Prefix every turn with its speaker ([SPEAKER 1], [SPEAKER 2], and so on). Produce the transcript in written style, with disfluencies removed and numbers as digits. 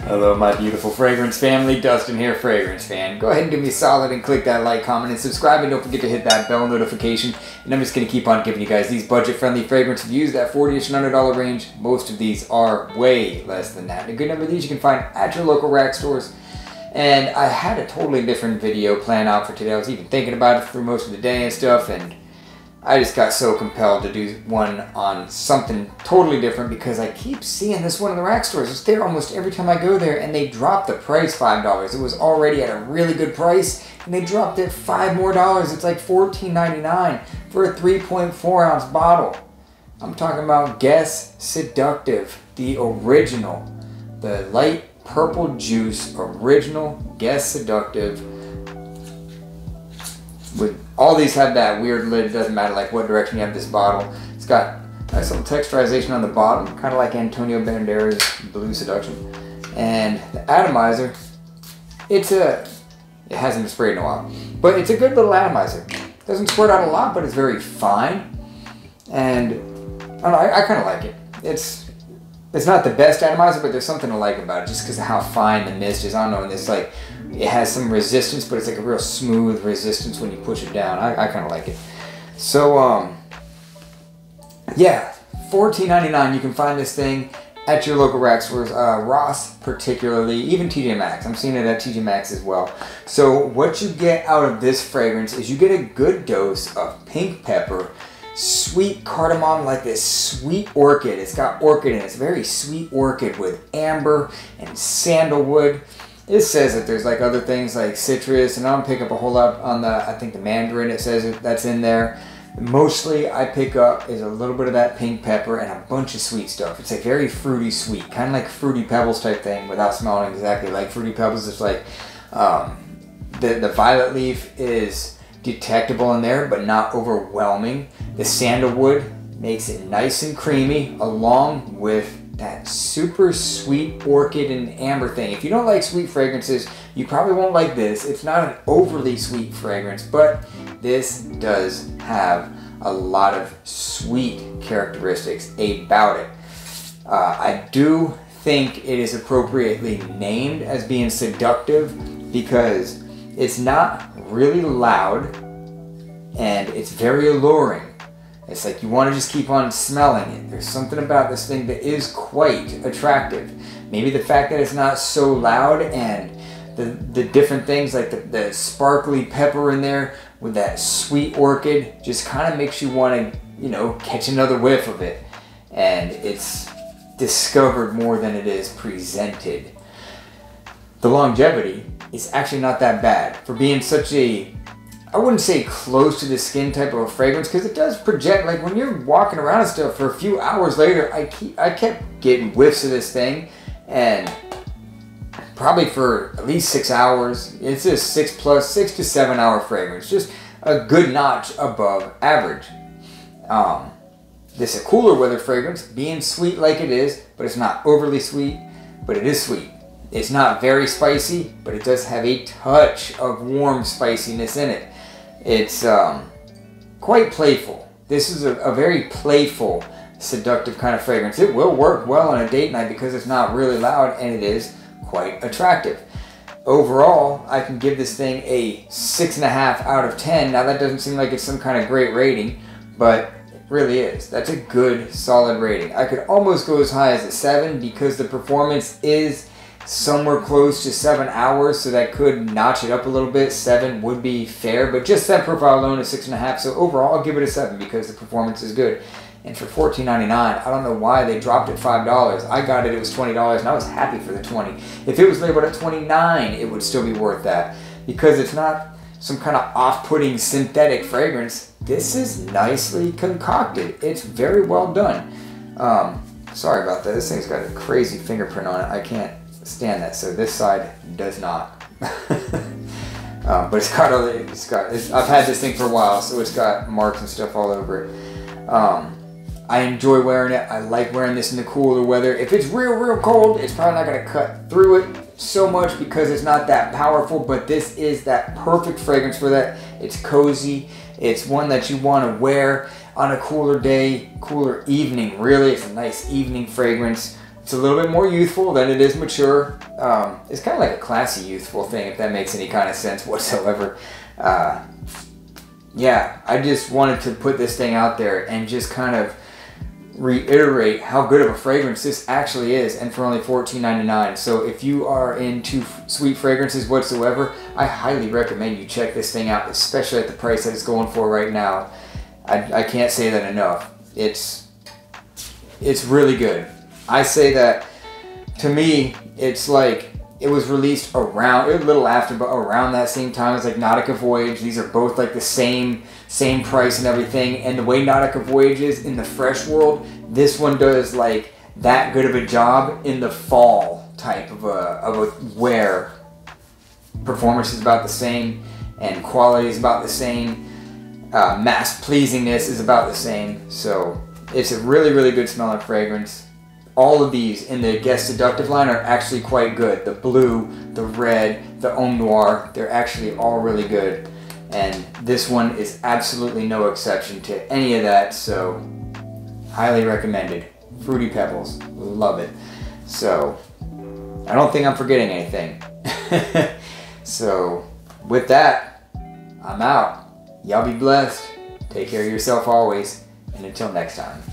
[SPEAKER 1] Hello my beautiful fragrance family, Dustin here, fragrance fan. Go ahead and do me a solid and click that like, comment, and subscribe, and don't forget to hit that bell notification. And I'm just going to keep on giving you guys these budget-friendly fragrance reviews, that $40-ish and $100 range. Most of these are way less than that. A good number of these you can find at your local rack stores. And I had a totally different video planned out for today. I was even thinking about it through most of the day and stuff, and I just got so compelled to do one on something totally different because I keep seeing this one in the rack stores. It's there almost every time I go there, and they dropped the price $5. It was already at a really good price, and they dropped it $5 more. It's like $14.99 for a 3.4 ounce bottle. I'm talking about Guess Seductive, the original, the light purple juice original Guess Seductive. With all these have that weird lid. It doesn't matter like what direction you have this bottle. It's got nice little texturization on the bottom, kind of like Antonio Banderas' Blue Seduction. And the atomizer, it hasn't been sprayed in a while, but it's a good little atomizer. It doesn't squirt out a lot, but it's very fine, and I don't know, I kind of like it. It's not the best atomizer, but there's something to like about it just because of how fine the mist is. I don't know, and it's like, it has some resistance, but it's like a real smooth resistance when you push it down. I kind of like it. So, yeah, $14.99. You can find this thing at your local rack stores, Ross particularly, even TJ Maxx. I'm seeing it at TJ Maxx as well. So what you get out of this fragrance is you get a good dose of pink pepper, sweet cardamom, like this sweet orchid. It's got orchid in it. It's very sweet orchid with amber and sandalwood. It says that there's like other things like citrus, and I don't pick up a whole lot on the, I think the mandarin, it says that's in there. Mostly I pick up is a little bit of that pink pepper and a bunch of sweet stuff. It's a very fruity sweet, kind of like Fruity Pebbles type thing without smelling exactly like Fruity Pebbles. It's like the violet leaf is detectable in there, but not overwhelming. The sandalwood makes it nice and creamy, along with that super sweet orchid and amber thing. If you don't like sweet fragrances, you probably won't like this. It's not an overly sweet fragrance, but this does have a lot of sweet characteristics about it. I do think it is appropriately named as being seductive because it's not really loud and it's very alluring. It's like you want to just keep on smelling it. There's something about this thing that is quite attractive. Maybe the fact that it's not so loud, and the different things like the sparkly pepper in there with that sweet orchid just kind of makes you want to, you know, catch another whiff of it. And it's discovered more than it is presented. The longevity is actually not that bad for being such a, I wouldn't say close to the skin type of a fragrance, because it does project, like when you're walking around and stuff for a few hours later, I kept getting whiffs of this thing, and probably for at least 6 hours. It's a 6 to 7 hour fragrance, just a good notch above average. This is a cooler weather fragrance, being sweet like it is, but it's not overly sweet, but it is sweet. It's not very spicy, but it does have a touch of warm spiciness in it. It's quite playful. This is a very playful, seductive kind of fragrance. It will work well on a date night because it's not really loud and it is quite attractive. Overall, I can give this thing a 6.5 out of 10. Now that doesn't seem like it's some kind of great rating, but it really is. That's a good, solid rating. I could almost go as high as a 7 because the performance is somewhere close to 7 hours, so that could notch it up a little bit. 7 would be fair, but just that profile alone is 6.5. So overall, I'll give it a 7 because the performance is good. And for $14.99, I don't know why they dropped it $5. I got it, it was $20, and I was happy for the 20. If it was labeled at $29, it would still be worth that because it's not some kind of off-putting synthetic fragrance. This is nicely concocted. It's very well done. Sorry about that. This thing's got a crazy fingerprint on it. I can't stand that. So this side does not. But it's got I've had this thing for a while, so it's got marks and stuff all over it. I enjoy wearing it. I like wearing this in the cooler weather. If it's real cold, it's probably not going to cut through it so much because it's not that powerful, but this is that perfect fragrance for that. It's cozy. It's one that you want to wear on a cooler day, cooler evening, really. It's a nice evening fragrance. It's a little bit more youthful than it is mature. It's kind of like a classy youthful thing, if that makes any kind of sense whatsoever. Yeah, I just wanted to put this thing out there and just kind of reiterate how good of a fragrance this actually is, and for only $14.99. So if you are into sweet fragrances whatsoever, I highly recommend you check this thing out, especially at the price that it's going for right now. I can't say that enough. It's really good. I say that, to me, it's like it was released around, a little after, but around that same time as like Nautica Voyage. These are both like the same price and everything. And the way Nautica Voyage is in the fresh world, this one does like that good of a job in the fall type of a wear. Performance is about the same, and quality is about the same. Mass pleasingness is about the same. So it's a really, really good smelling fragrance. All of these in the Guess Seductive line are actually quite good. The blue, the red, the Homme Noir, they're actually all really good. And this one is absolutely no exception to any of that, so highly recommended. Fruity Pebbles, love it. So, I don't think I'm forgetting anything. So, with that, I'm out. Y'all be blessed. Take care of yourself always, and until next time.